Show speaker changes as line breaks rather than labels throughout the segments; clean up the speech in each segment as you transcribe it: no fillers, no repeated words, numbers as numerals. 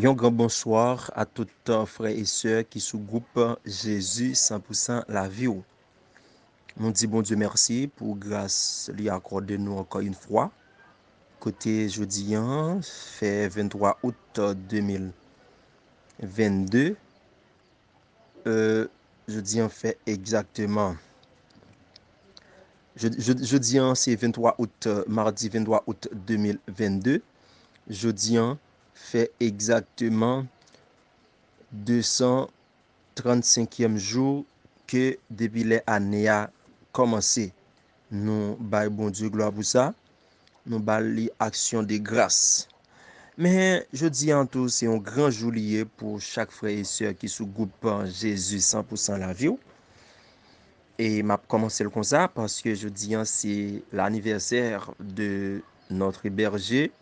Un grand bonsoir à tous frères et sœurs qui sous groupe Jésus 100% la vie. Nous dit bon Dieu merci pour grâce lui accordé nous encore une fois. Côté jeudi, fait 23 août 2022. Jeudi fait exactement. Jeudi c'est 23 août, mardi 23 août 2022. Jeudi fait exactement 235e jour que depuis les années a commencé. Nous bail bon Dieu gloire pour ça. Nous bail action de grâce. Mais je dis en tout, c'est un grand jour lié pour chaque frère et sœur qui sous groupe Jésus 100% la vie. Et m'a commencé comme ça parce que je dis c'est l'anniversaire de notre berger.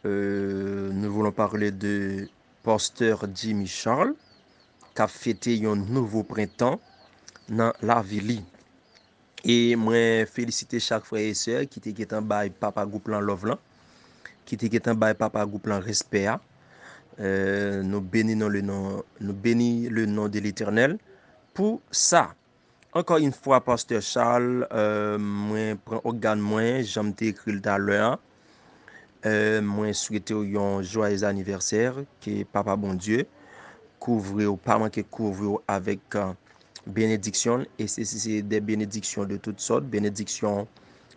Nous voulons parler de pasteur Jimmy Charles qui a fêté un nouveau printemps dans la ville. Et moi féliciter chaque frère et sœur qui était en bail papa groupe lan love lan, qui était en bail papa groupe lan respect. Nous bénissons le nom de l'Éternel pour ça. Encore une fois, pasteur Charles, moi prends organe moi, j'aime écrit tout à l'heure. Moi souhaiter un joyeux anniversaire que papa bon Dieu couvrir pas manquer couvrir avec bénédiction et c'est des bénédictions de toutes sortes, bénédictions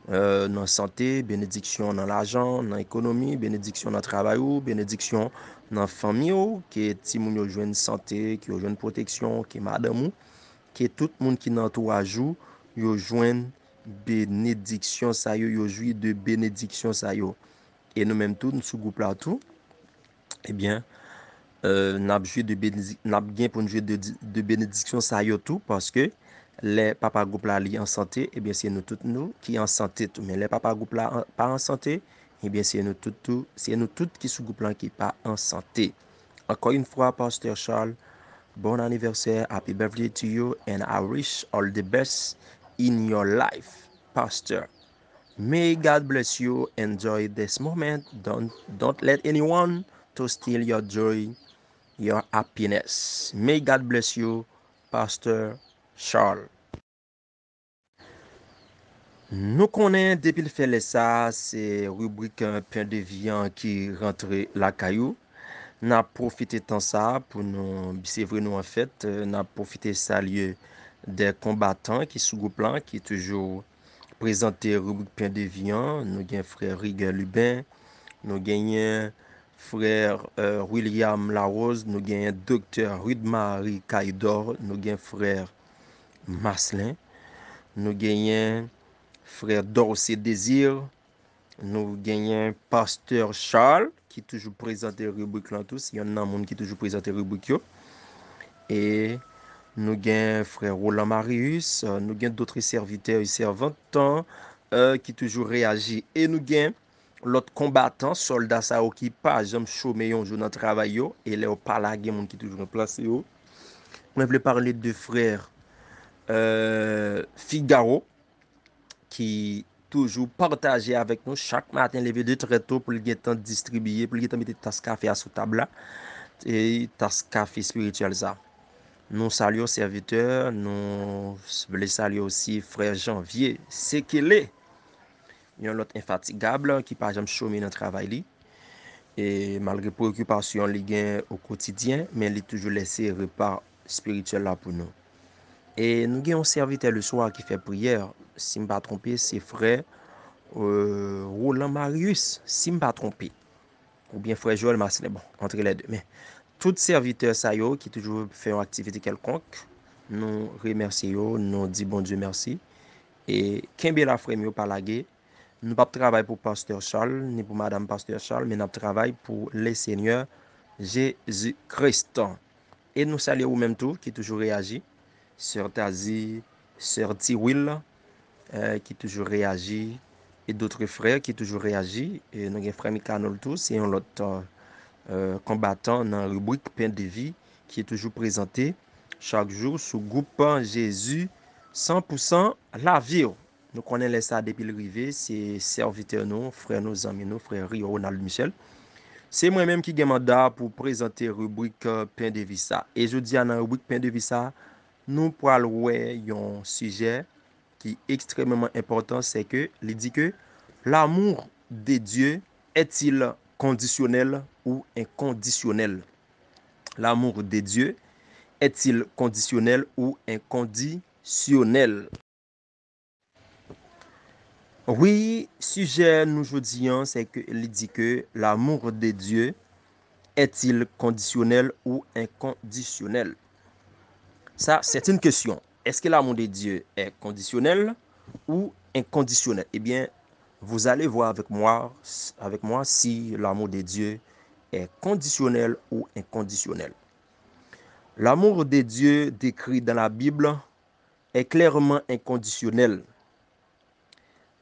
dans la santé, bénédiction dans l'argent, dans l'économie, bénédiction dans le travail, bénédiction dans la famille, que ti moun yo joine santé, qui yo joine protection, que madame, que tout le monde qui dans entourage yo joine bénédiction ça yo jouit de bénédiction ça yo. Et nous même tout nous sous groupe là tout, eh bien n'a joué de n'a bien pour nous jouer de bénédiction ça yo tout parce que les papa groupe là li en santé et bien c'est nous toutes nous qui en santé tout mais les papa groupe là pas en santé et bien c'est nous toutes qui sous groupe là qui pas en santé. Encore une fois pasteur Charles, bon anniversaire, happy birthday to you and I wish all the best in your life pastor. May God bless you. Enjoy this moment. Don't let anyone to steal your joy, your happiness. May God bless you, Pastor Charles. Nous connaissons depuis le fait ça, c'est rubrique un pain de viande qui rentre la caillou. N'a profité de ça pour nous, c'est vrai nous en fait, n'a profité ça lieu des combattants qui sous groupe là, qui toujours présenté rubrique pain de viande. Nous avons frère Rigel Lubin, nous avons frère William Larose, nous avons docteur Rude-Marie Caïdor, nous avons frère Maslin, nous avons frère Dorsey Désir, nous avons pasteur Charles, qui toujours présente rubrique là tous, il y en a un monde qui toujours présente rubrique. Et nous avons frère Roland Marius, nous avons d'autres serviteurs et servantes qui toujours réagissent. Et nous avons l'autre combattant, soldat ça qui pas jamais chômé un jour dans le travail et là pas là gen qui toujours placé yo. On voulait parler de frère Figaro qui toujours partageait avec nous chaque matin levé de très tôt pour le temps distribuer pour le temps mettre tasse café à sous table là et tasse café spirituel ça. Nous saluons serviteurs, nous voulons saluer aussi frère Janvier, c'est qu'il est. Il y a l'autre infatigable qui pas jamais chômé dans le travail et malgré préoccupation li gen au quotidien, mais il toujours laissé repas spirituel là pour nous. Et nous avons un serviteur le soir qui fait prière, si je ne me pas trompé, c'est frère Roland Marius, si je ne me pas trompé. Ou bien frère Joël Marcelin, bon, entre les deux. Mais tout serviteur ça yo, qui toujours fait une activité quelconque, nous remercions, nous disons bon Dieu merci. Et Kembe la frère yo pas lagué, nous pas travailler pour pasteur Charles, ni pour madame pasteur Charles, mais nous travaillons pour le Seigneur Jésus-Christ. Et nous saluons même tout, qui toujours réagit. Sœur Tazi, Sœur Tiwil, qui toujours réagit. Et d'autres frères qui toujours réagit. Et nous avons frère Mikanol tous, et un autre combattant dans la rubrique Pain de vie, qui est toujours présenté chaque jour sous groupe Jésus 100% la vie. Nous connaissons ça depuis le rivet, c'est serviteur nous, frère nous, amis nous, frère Rio Ronald Michel, C'est moi-même qui ai mandat pour présenter rubrique Pain de Visa. Et je dis à la rubrique Pain de Visa, nous pourrons voir un sujet qui est extrêmement important, c'est que il dit que l'amour de Dieu est-il conditionnel ou inconditionnel? L'amour de Dieu est-il conditionnel ou inconditionnel? Oui, sujet nous aujourd'hui, c'est que il dit que l'amour de Dieu est-il conditionnel ou inconditionnel? Ça, c'est une question. Est-ce que l'amour de Dieu est conditionnel ou inconditionnel? Eh bien, vous allez voir avec moi si l'amour de Dieu est conditionnel ou inconditionnel. L'amour de Dieu décrit dans la Bible est clairement inconditionnel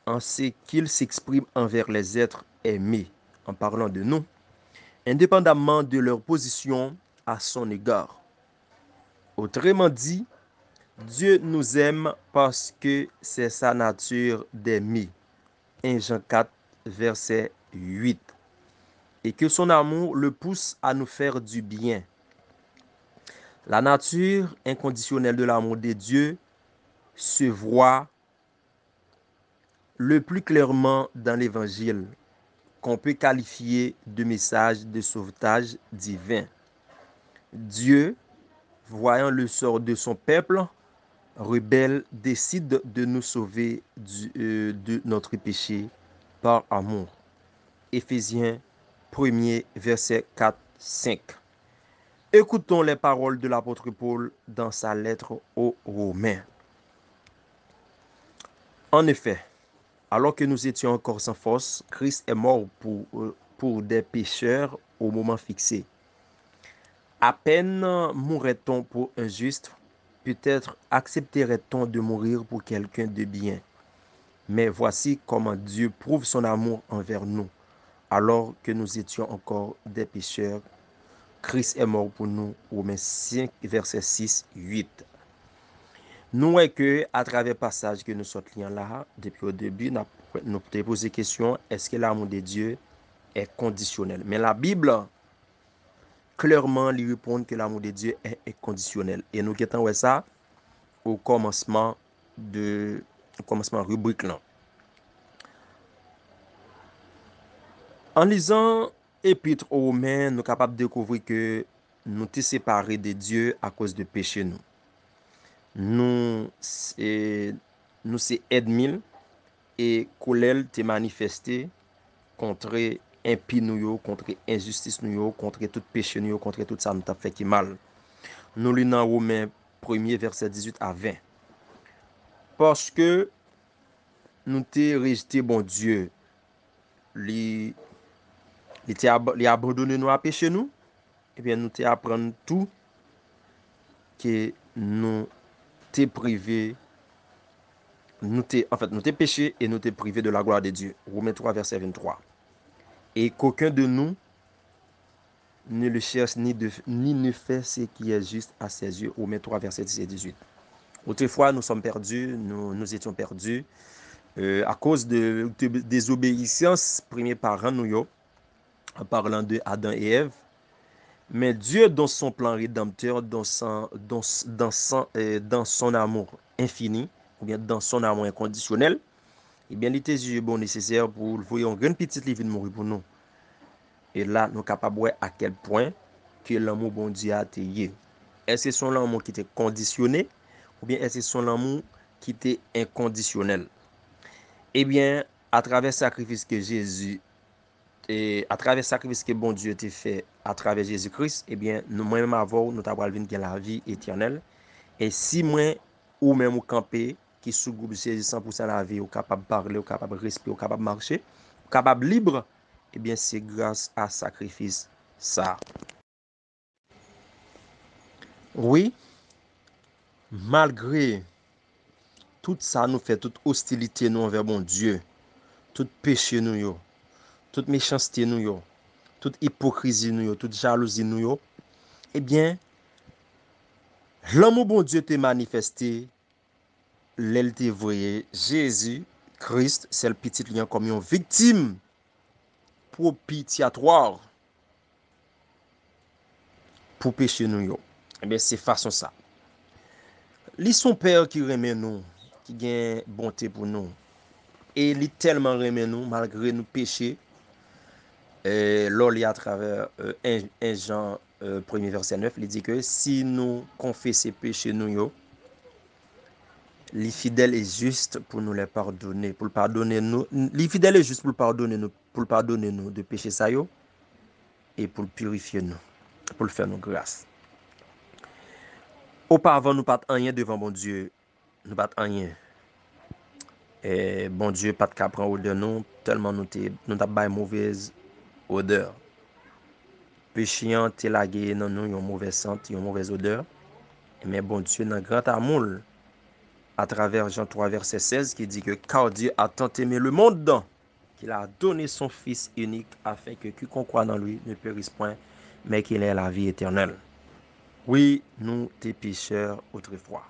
en ce qu'il s'exprime envers les êtres aimés, en parlant de nous, indépendamment de leur position à son égard. Autrement dit, Dieu nous aime parce que c'est sa nature d'aimer. 1 Jean 4, verset 8. Et que son amour le pousse à nous faire du bien. La nature inconditionnelle de l'amour de Dieu se voit le plus clairement dans l'Évangile, qu'on peut qualifier de message de sauvetage divin. Dieu, voyant le sort de son peuple, rebelle, décide de nous sauver de notre péché par amour. Éphésiens 1er, verset 4-5. Écoutons les paroles de l'apôtre Paul dans sa lettre aux Romains. En effet, alors que nous étions encore sans force, Christ est mort pour des pécheurs au moment fixé. À peine mourrait-on pour un juste, peut-être accepterait-on de mourir pour quelqu'un de bien. Mais voici comment Dieu prouve son amour envers nous. Alors que nous étions encore des pécheurs, Christ est mort pour nous. Romains 5, verset 6-8. Nous voyons que à travers le passage que nous sommes là, depuis le début, nous avons posé la question, est-ce que l'amour de Dieu est conditionnel? Mais la Bible, clairement, lui répond que l'amour de Dieu est inconditionnel. Et nous avons ça au commencement rubrique là. En lisant Épître aux Romains, nous sommes capables de découvrir que nous sommes séparés de Dieu à cause de péché nous. Nous c'est Edmil et colère te manifesté contre impie nous, contre injustice nous, contre tout péché nous, contre tout ça nous t'a fait qui mal. Nous lisons dans Romains 1er verset 18 à 20. Parce que nous t'ai rejeté bon Dieu, li abandonné nous à péché nous, et bien nous t'ai apprendre tout que nous t'ai privé, nous t'ai péché et nous t'ai privé de la gloire de Dieu. Romains 3 verset 23. Et qu'aucun de nous ne le cherche ni ne fait ce qui est juste à ses yeux. Romains 3 verset 17 et 18. Autrefois, nous sommes perdus, nous étions perdus à cause de désobéissance premier parent nous, en parlant de Adam et Ève. Mais Dieu, dans son plan rédempteur, dans son amour infini, ou bien dans son amour inconditionnel, eh bien, il était jugé bon nécessaire pour voir une petite livre de mourir pour nous. Et là, nous sommes capables de voir à quel point que l'amour bon Dieu a été. Est-ce que son amour qui était conditionné, ou bien est-ce que son amour qui était inconditionnel? Eh bien, à travers le sacrifice que Jésus et à travers le sacrifice que bon Dieu a fait à travers Jésus-Christ, eh bien, nous-mêmes avons, nous avons la vie éternelle. Et si moi, ou même ou camper, qui sous groupe Jésus 100% la vie, ou capable de parler, ou capable de respirer, ou capable de marcher, ou capable libre, eh bien, c'est grâce à sacrifice ça. Oui, malgré tout ça nous fait, toute hostilité nous envers bon Dieu, tout péché nous yo, toute méchanceté nous yo, toute hypocrisie nous yo, toute jalousie nous yo, eh bien, l'amour bon Dieu te manifesté, l'elle te voyé Jésus Christ, c'est le petit lien comme une victime propitiatoire pour péché nous yo. Eh bien, c'est façon ça. Li son père qui remet nous, qui gagne bonté pour nous. Et li tellement remet nous, malgré nous péchés. Là, il y a à travers 1 Jean 1er verset 9, il dit que si nous confessons péchés nous yo, li fidèle et juste pour nous les pardonner, pour le pardonner nous, li fidèle et juste pour le pardonner nous de péché ça yo, et pour le purifier nous, pour le faire nous grâce. Auparavant, nous pas rien devant bon Dieu, nous pas rien. Et bon Dieu pas de prendre odeur nous, tellement nous t'a bail mauvaise odeur. Péché te lagé dans nous une mauvaise sente, une mauvaise odeur. Mais bon Dieu, dans grand amour, à travers Jean 3, verset 16, qui dit que car Dieu a tant aimé le monde qu'il a donné son Fils unique afin que quiconque croit dans lui ne périsse point, mais qu'il ait la vie éternelle. Oui, nous, t'es pécheurs autrefois.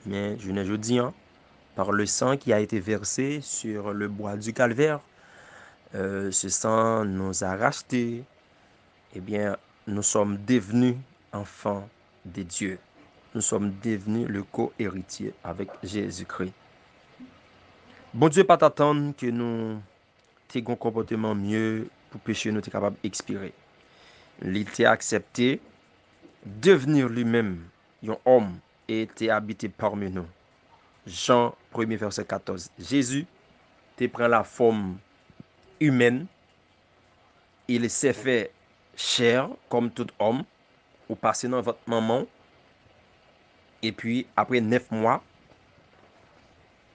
Mais je ne dis, par le sang qui a été versé sur le bois du calvaire, ce sang nous a rachetés. Eh bien, nous sommes devenus enfants de Dieu. Nous sommes devenus le co-héritier avec Jésus-Christ. Bon Dieu, pas t'attendre que nous ayons un comportement mieux pour pécher, nous sommes capables d'expirer. Il était accepté, devenir lui-même un homme et était habité parmi nous. Jean 1er verset 14. Jésus te prend la forme humaine. Il s'est fait chair comme tout homme. Ou passé dans votre maman. Et puis après 9 mois.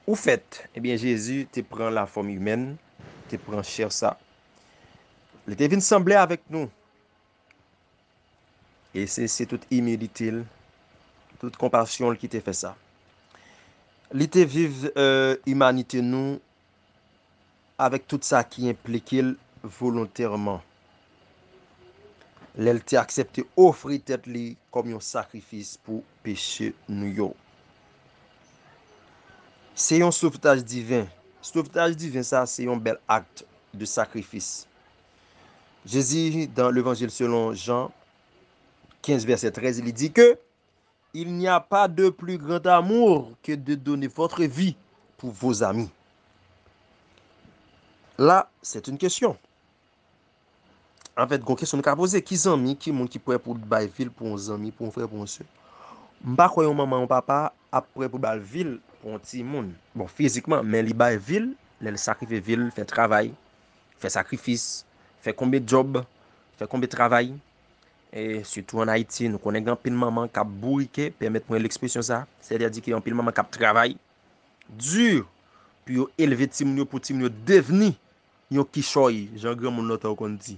Ou fait, eh bien Jésus te prend la forme humaine. Te prend chair ça. Il était venu sembler avec nous. Et c'est toute humilité, toute compassion qui te fait ça. Il était vive humanité nous avec tout ça qui implique volontairement. L'elle t'a accepté offrir tête li comme un sacrifice pour péché nous yo. C'est un sauvetage divin. Sauvetage divin ça c'est un bel acte de sacrifice. Jésus dans l'évangile selon Jean 15 verset 13, il dit que il n'y a pas de plus grand amour que de donner votre vie pour vos amis. Là, c'est une question. En fait, une question qu'on a posée, qui amis, qui monde qui pourrait pour bailler ville pour un ami, pour un frère, pour un soeur. M'pa croyons maman ou papa après pour bailler ville pour un petit monde. Bon, physiquement, mais li baille ville, il sacrifie ville, fait travail, fait sacrifice, fait combien de job, fait combien de travail. Et surtout en Haïti, nous connaissons un pile maman qui a bourriqué, permettez-moi l'expression ça, c'est-à-dire qu'il y a un pile maman qui a travail dur puis élever ti moun yo pour ti moun yo devenir yon kishoy, Jean grand moun l'autre qu'on dit.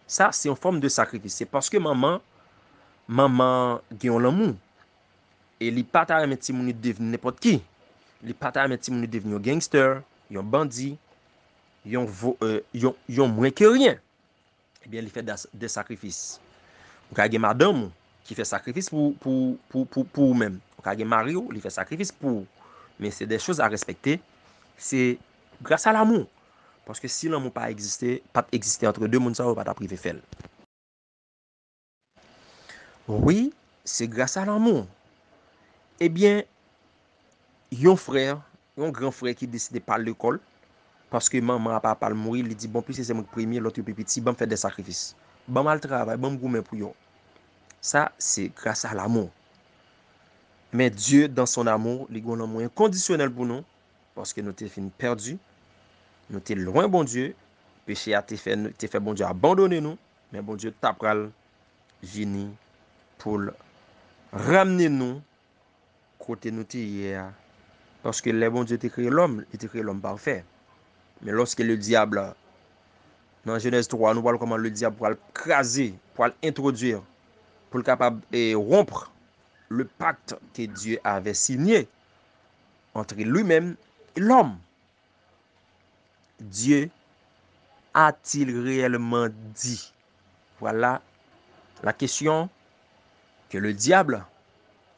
Ça c'est une forme de sacrifice. C'est parce que maman gen l'amour et li pa ta remet ti moun yo devenir n'importe qui. Li pa ta remet ti moun yo devenir un gangster, un bandit, yon moins que rien. Eh bien, il fait des sacrifices. Ou ka gen madame qui fait sacrifice pour même. Ou ka gen mari ou, il fait sacrifice pour. Mais c'est des choses à respecter. C'est grâce à l'amour. Parce que si l'amour pas existé entre deux moun, ça va pas privé faire. Oui, c'est grâce à l'amour. Eh bien, yon frère, yon grand frère qui décide pas l'école parce que maman a papa mourir, il dit bon plus c'est mon premier, l'autre petit, bon faire des sacrifices. Bon mal travail, bon gourmet pour yo. Ça c'est grâce à l'amour. Mais Dieu dans son amour, il a un amour inconditionnel pour nous parce que nous t'es fini perdu. Nous t'es loin bon Dieu. Péché a t'es fait bon Dieu abandonner nous, mais bon Dieu t'a pral vini pour ramener nous côté nous hier. Parce que le bon Dieu t'a créé l'homme, il t'a créé l'homme parfait. Mais lorsque le diable, dans Genèse 3, nous voyons comment le diable pour craser, pour introduire, pour capable de rompre le pacte que Dieu avait signé entre lui-même et l'homme. Dieu a-t-il réellement dit? Voilà la question que le diable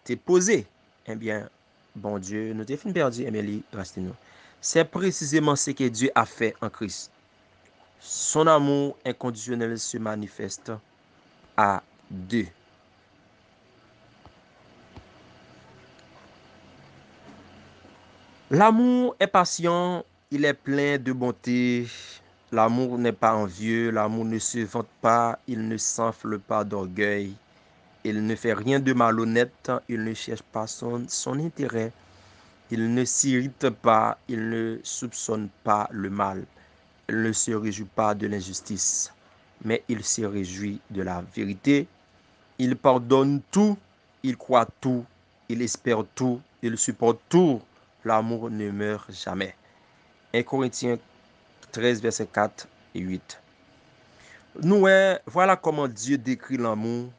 t'a posée. Eh bien, bon Dieu, nous t'es fin perdu, eh bien, il reste nous. C'est précisément ce que Dieu a fait en Christ. Son amour inconditionnel se manifeste à deux. L'amour est patient, il est plein de bonté. L'amour n'est pas envieux, l'amour ne se vante pas, il ne s'enfle pas d'orgueil. Il ne fait rien de malhonnête, il ne cherche pas son intérêt. Il ne s'irrite pas, il ne soupçonne pas le mal. Il ne se réjouit pas de l'injustice, mais il se réjouit de la vérité. Il pardonne tout, il croit tout, il espère tout, il supporte tout. L'amour ne meurt jamais. 1 Corinthiens 13, verset 4 et 8. Nous, voilà comment Dieu décrit l'amour.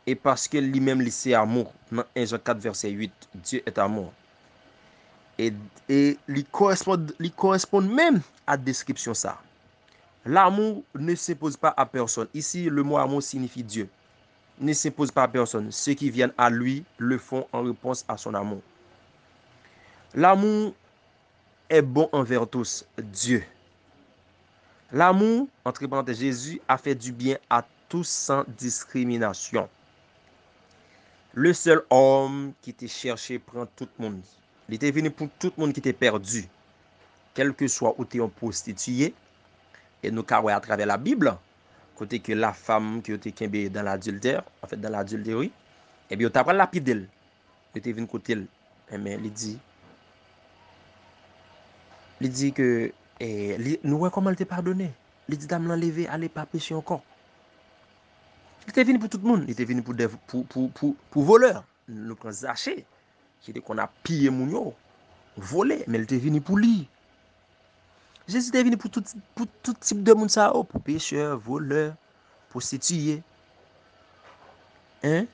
Et parce que lui-même, c'est amour. Dans 1 Jean 4, verset 8, Dieu est amour. Et, et il correspond même à la description ça. L'amour ne s'impose pas à personne. Ici, le mot amour signifie Dieu. Ne s'impose pas à personne. Ceux qui viennent à lui le font en réponse à son amour. L'amour est bon envers tous, Dieu. L'amour, entre parenthèses, Jésus a fait du bien à tous sans discrimination. Le seul homme qui était cherché prend tout le monde. Il était venu pour tout le monde qui était perdu. Quel que soit où tu es prostitué. Et nous, à travers la Bible, côté que la femme qui était dans l'adultère, en fait dans l'adultérie, et bien, tu as lapidé. Il était venu côté. Mais il dit que nous, comment il t'a pardonné. Il dit, dame l'enlever, allez pas pécher encore. Il était venu pour tout le monde. Il était venu pour voleurs. Nous prenons Zaché, qui était qu'on a pillé mon volé, mais il était venu pour lui. Jésus était venu pour tout type de monde, ça, pour pécheurs, voleurs, prostituées. Hein?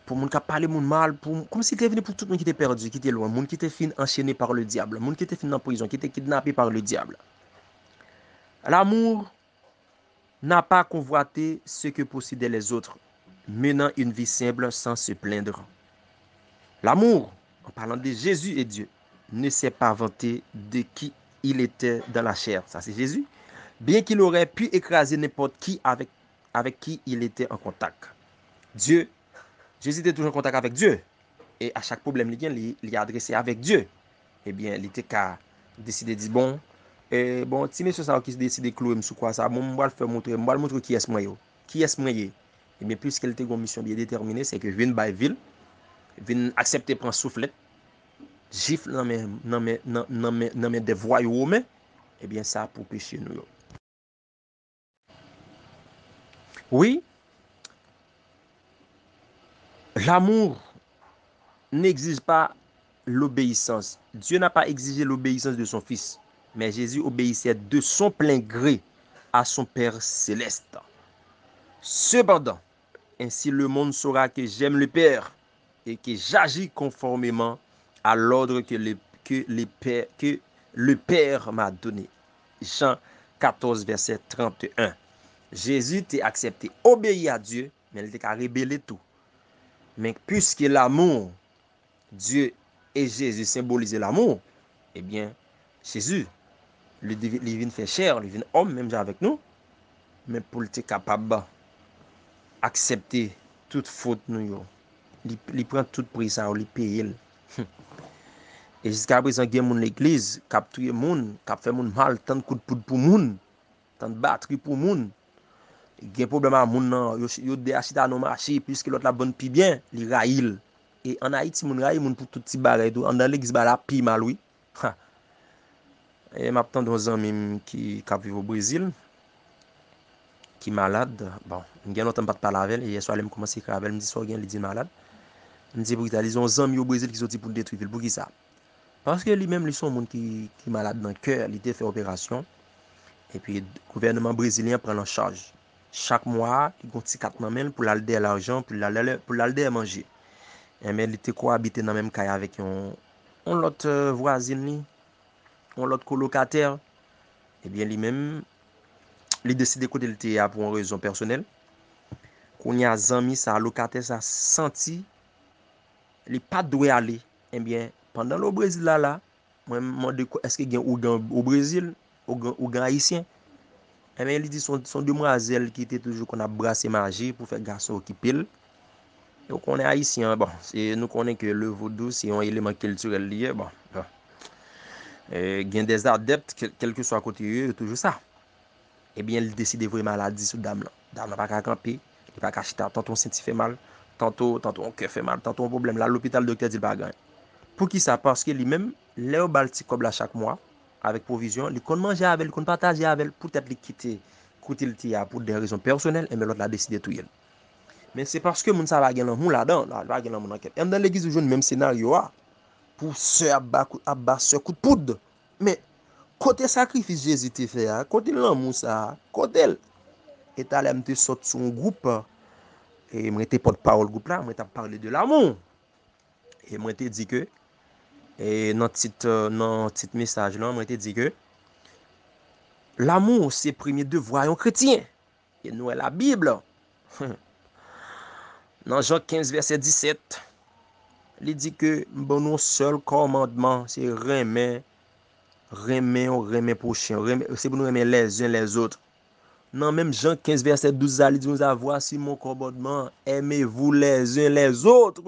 Pour moun qui parlé moun mal, comme s'il était venu pour tout le monde qui était perdu, qui était loin, monde qui était fin enchaîné par le diable, monde qui était fin en prison, qui était kidnappé par le diable. L'amour n'a pas convoité ce que possédaient les autres, menant une vie simple sans se plaindre. L'amour, en parlant de Jésus et Dieu, ne s'est pas vanté de qui il était dans la chair. Ça, c'est Jésus. Bien qu'il aurait pu écraser n'importe qui avec qui il était en contact. Jésus était toujours en contact avec Dieu. Et à chaque problème, il est adressé avec Dieu. Eh bien, il était qu'à décider de dire, bon, si monsieur ça qui décide de clouer sur quoi ça, bon, moi le montrer qui est moi qui est moi. Eh bien, puisqu'il était une mission bien déterminée, c'est que vin by ville, vin accepter prendre soufflette, gifle dans mes des voyous romains, eh bien, ça pour pécher nous. Oui, l'amour n'exige pas l'obéissance. Dieu n'a pas exigé l'obéissance de son Fils, mais Jésus obéissait de son plein gré à son Père céleste. Cependant, ainsi le monde saura que j'aime le Père et que j'agis conformément à l'ordre que le Père m'a donné. Jean 14, verset 31. Jésus t'a accepté, obéi à Dieu, mais il t'a rébellé tout. Mais puisque l'amour, Dieu et Jésus symbolisaient l'amour, eh bien, Jésus, il vient faire chair, il vient homme, même avec nous, mais pour être capable d'accepter toute faute nous, il prend tout prix ça, il paye. Et jusqu'à présent, il y a l'église, qui a tué les gens, qui a fait mal, tant de coups de poudre pour les gens, tant de batterie pour les gens. Il y a un problème à les gens, ils ont des achats dans le marché, puisque l'autre la bonne plus bien, ils raillent. Et en Haïti, ils raillent pour tout petit barré. Dans l'église, il y a plus mal, oui. Et maintenant, dans un ami qui vit au Brésil, qui est malade, bon, je n'ai pas parlé avec elle, et hier soir, elle a commencé à écrire avec elle, elle me dit, soit elle dit malade. Elle me dit, pour ils ont des amis au Brésil qui sont pour détruire, pour qui ça? Parce que lui-même, ils sont des gens qui sont malades dans le cœur, il a fait opération. Et puis, le gouvernement brésilien prend en charge. Chaque mois, il y a un petit 4 mains pour l'alder l'argent, pour l'alder manger. Et mais il était cohabité dans la même caille avec un autre voisine, un autre colocataire. Et bien, lui-même, il décide de côté le pour une raison personnelle. Quand il y a des amis, ça locataire, ça senti, il n'est pas doué aller. Eh bien, pendant le Brésil là, moi, je me demande est-ce qu'il y a au Brésil, ou haïtien. Eh bien, il dit son demoiselle qui était toujours qu'on a brassé magie pour faire garçon qui pile. Donc on est haïtien, bon, nous connaissons que le vaudou c'est un élément culturel lié, bon. Gen des adeptes, quel que soit côté eux, toujours ça. Eh bien, il décide vraiment la dissoudre dame là. Dame n'a pas qu'à camper, il pas qu'à chita. Tantôt, on fait mal, tantôt, on cœur fait mal, tantôt, un problème là, l'hôpital, docteur dit pas gagne. Pour qui ça? Parce que lui-même, Léo Balti comme là chaque mois, avec provision, il compte manger avec, il compte partager avec, peut-être il quitter, côté le pour des raisons personnelles, et mais l'autre a décidé de tout. Mais c'est parce que moun sa va gen l'amour là-dedans, là, va gen l'amour dans quête. Même dans l'église, je joue le même scénario, pour se abat ce coup de poudre. Mais, côté sacrifice Jésus te fait, côté l'amour ça, côté et allé me sorti sur un groupe et moi était porte-parole groupe là, moi t'a parlé de l'amour. Et moi t'ai dit que et dans petit message là, moi t'ai dit que l'amour c'est premier devoir un chrétien. Et nous la Bible dans Jean 15 verset 17, il dit que bon nos seul commandement c'est remer prochain, c'est pour nous aimer les uns les autres. Non, même Jean 15 verset 12, il dit nous voici mon commandement, aimez-vous les uns les autres.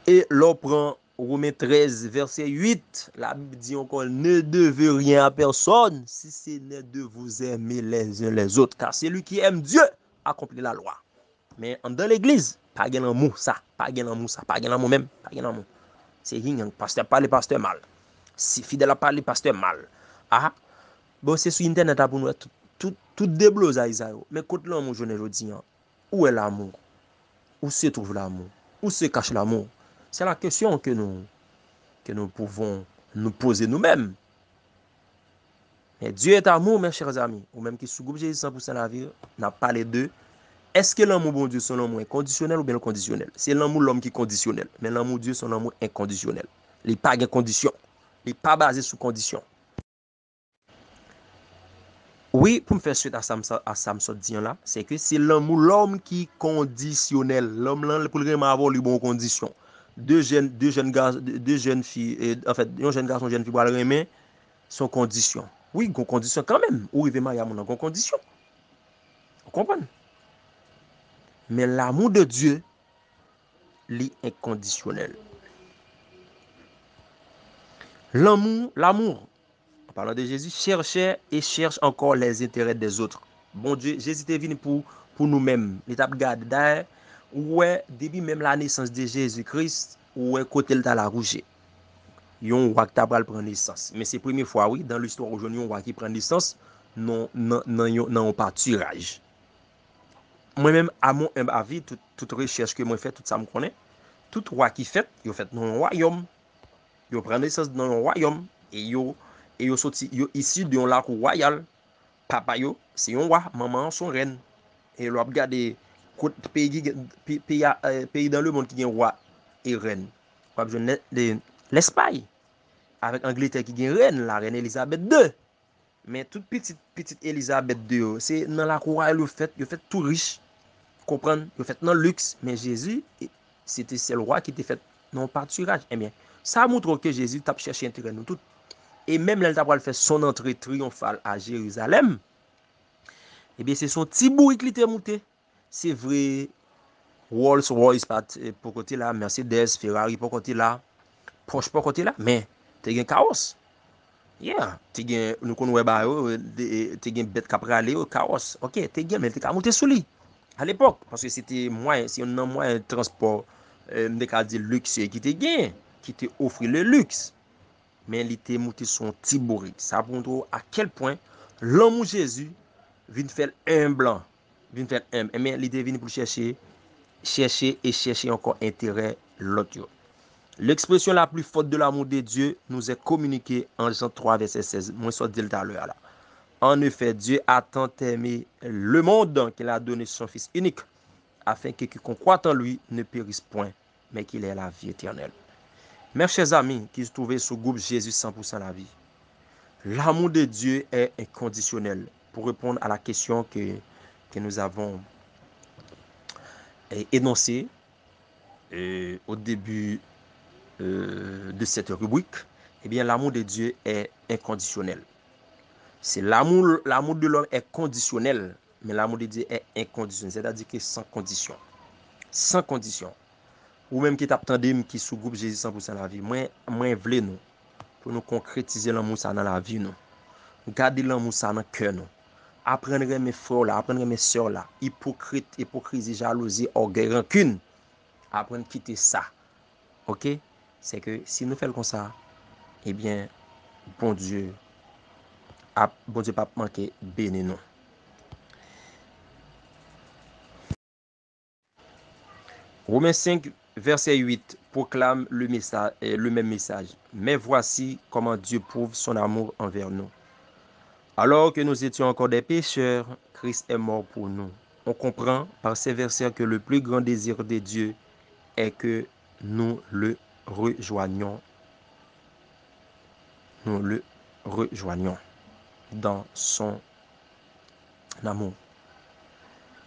Et l'on prend Romains 13, verset 8. La Bible dit encore, ne devez rien à personne si ce n'est de vous aimer les uns les autres. Car celui qui aime Dieu accomplit la loi. Mais dans l'église, pas de l'amour, ça. Pas de l'amour, ça. Pas de l'amour même. Pas de l'amour. C'est rien. Pasteur parle, pasteur mal. Si fidèle à parler, pasteur mal. Ah, bon, c'est sur Internet pour nous tout déblose à Isaïe. Mais quand l'amour, je ne dis pas, où est l'amour? Où se trouve l'amour? Où se cache l'amour? C'est la question que nous pouvons nous poser nous-mêmes. Mais Dieu est amour, mes chers amis. Ou même qui sous groupe Jésus 100% la vie, n'a parlé de est-ce que l'amour bon Dieu son amour inconditionnel ou bien conditionnel? C'est l'amour l'homme qui est conditionnel. Mais l'amour Dieu son amour inconditionnel. Il n'est pas de condition. Il n'est pas basé sur condition. Oui, pour me faire suite à Samson dit là, c'est que c'est l'amour l'homme qui est conditionnel. L'homme là pour vraiment avoir les bonnes conditions. Deux jeunes garçons, deux jeunes filles, en fait, un jeune garçon, une jeune fille, pour le remettre, son condition. Oui, une condition quand même. Ou il veut marier à mon condition. Vous comprenez? Mais l'amour de Dieu, lui, est inconditionnel. L'amour, en parlant de Jésus, cherchait et cherche encore les intérêts des autres. Bon Dieu, Jésus est venu pour nous-mêmes. L'étape garde d'ailleurs, ouais, depuis même la naissance de Jésus-Christ, ouais, côté le la rouge. Yon roi qui t'a prendre naissance. Mais c'est la première fois, oui, dans l'histoire aujourd'hui, un roi qui prend naissance, non un pâturage. Moi-même, à mon avis, toute recherche que moi fait, tout ça me connaît, tout roi qui fait, il fait dans un royaume. Il prend naissance dans un royaume. Et yo sorti issu d'un lac royal. Papa yo, c'est un roi, maman son reine. Et l'on regarde pays dans le monde qui a un roi et reine. L'Espagne, avec Angleterre qui a une reine, la reine Elisabeth II. Mais toute petite Elisabeth II, c'est dans la cour le fait tout riche, comprendre, le fait dans le luxe, mais Jésus, c'était le roi qui était fait non pâturage. Eh bien, ça montre que Jésus t'a cherché intérêt nous tout. Et même là, il t'a fait son entrée triomphale à Jérusalem, eh bien, c'est son petit bourrique qui était monté. C'est vrai, Rolls-Royce pour côté là, Mercedes, Ferrari pour côté là, Porsche pour côté là, mais t'es un chaos. Yeah, nous connaissons t'es gen bête qui aller au carrosse. OK, t'es gen mais t'es monter sous lui. À l'époque parce que c'était moyen, c'est un moyen de transport me ka dire luxueux qui était gen, qui te offre le luxe. Mais il était monté son petit bourrique. Ça montre à quel point l'homme Jésus vient faire un blanc, vient faire un, mais il était venu pour chercher encore intérêt l'autre. L'expression la plus forte de l'amour de Dieu nous est communiquée en Jean 3, verset 16. Moi, je dit tout à l'heure là. En effet, Dieu a tant aimé le monde qu'il a donné son Fils unique, afin que quiconque croit en lui ne périsse point, mais qu'il ait la vie éternelle. Mes chers amis qui se trouvaient sous le groupe Jésus 100% la vie, l'amour de Dieu est inconditionnel. Pour répondre à la question que nous avons énoncée au début de cette rubrique, eh bien, l'amour de Dieu est inconditionnel. C'est l'amour de l'homme est conditionnel, mais l'amour de Dieu est inconditionnel, c'est-à-dire que sans condition. Sans condition. ou même qui t'attendem qui sous groupe Jésus 100% la vie. Moi vle nous pour nous concrétiser l'amour ça dans la vie nous. Garder l'amour ça dans cœur nous. Apprendre mes frères là, apprendre mes sœurs là, hypocrisie, jalousie, orgueil, rancune. Apprendre à quitter ça. OK? C'est que si nous faisons comme ça, eh bien bon Dieu pas manquer béni nous. Romains 5, verset 8 proclame le même message. Mais voici comment Dieu prouve son amour envers nous. Alors que nous étions encore des pécheurs, Christ est mort pour nous. On comprend par ces versets que le plus grand désir de Dieu est que nous le rejoignions. Nous le rejoignions dans son amour.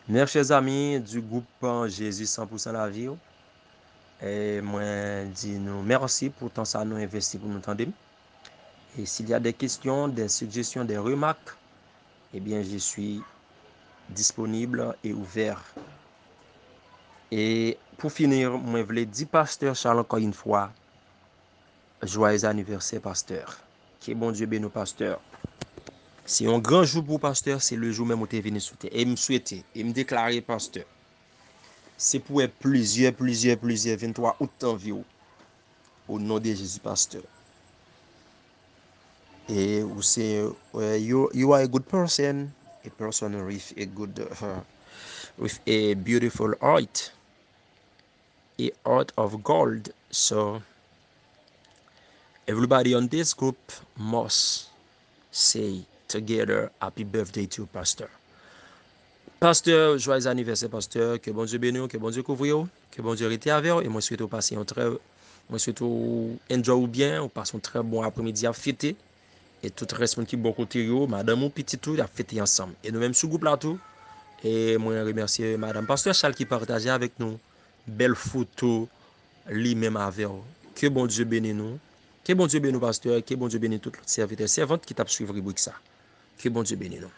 Mes chers amis du groupe Jésus 100% la vie, et moi dis nous merci pour tant ça nous investi pour nous entendre. Et s'il y a des questions, des suggestions, des remarques, eh bien je suis disponible et ouvert. Et pour finir, moi je voulais dire pasteur Charles encore une fois, joyeux anniversaire pasteur. Que bon Dieu bénisse pasteur. C'est un grand jour pour pasteur, c'est le jour même où tu es venu sous terre. Et me souhaiter, et me déclarer pasteur. C'est pour plusieurs 23 août en vie au nom de Jésus pasteur. Et vous say you are a good person, a person with a beautiful heart, a heart of gold. So everybody on this group must say together happy birthday to pastor. Pasteur, joyeux anniversaire, pasteur. Que bon Dieu bénisse, que bon Dieu couvre, que bon Dieu reste avec vous. Et moi, souhaite passer moi, souhaite enjoy bien, ou passer un très bon après-midi à fêter. Et tout le reste qui bon côté, madame ou petit tout, à fêter ensemble. Et nous-mêmes, sous groupe là tout. Et moi, remercier madame pasteur Charles qui partageait avec nous. Belle photo, lui-même avec vous. Que bon Dieu bénisse nous. Que bon Dieu bénisse nous, pasteur. Que bon Dieu bénisse tout le serviteur servante qui t'a suivi ça. Que bon Dieu bénisse nous.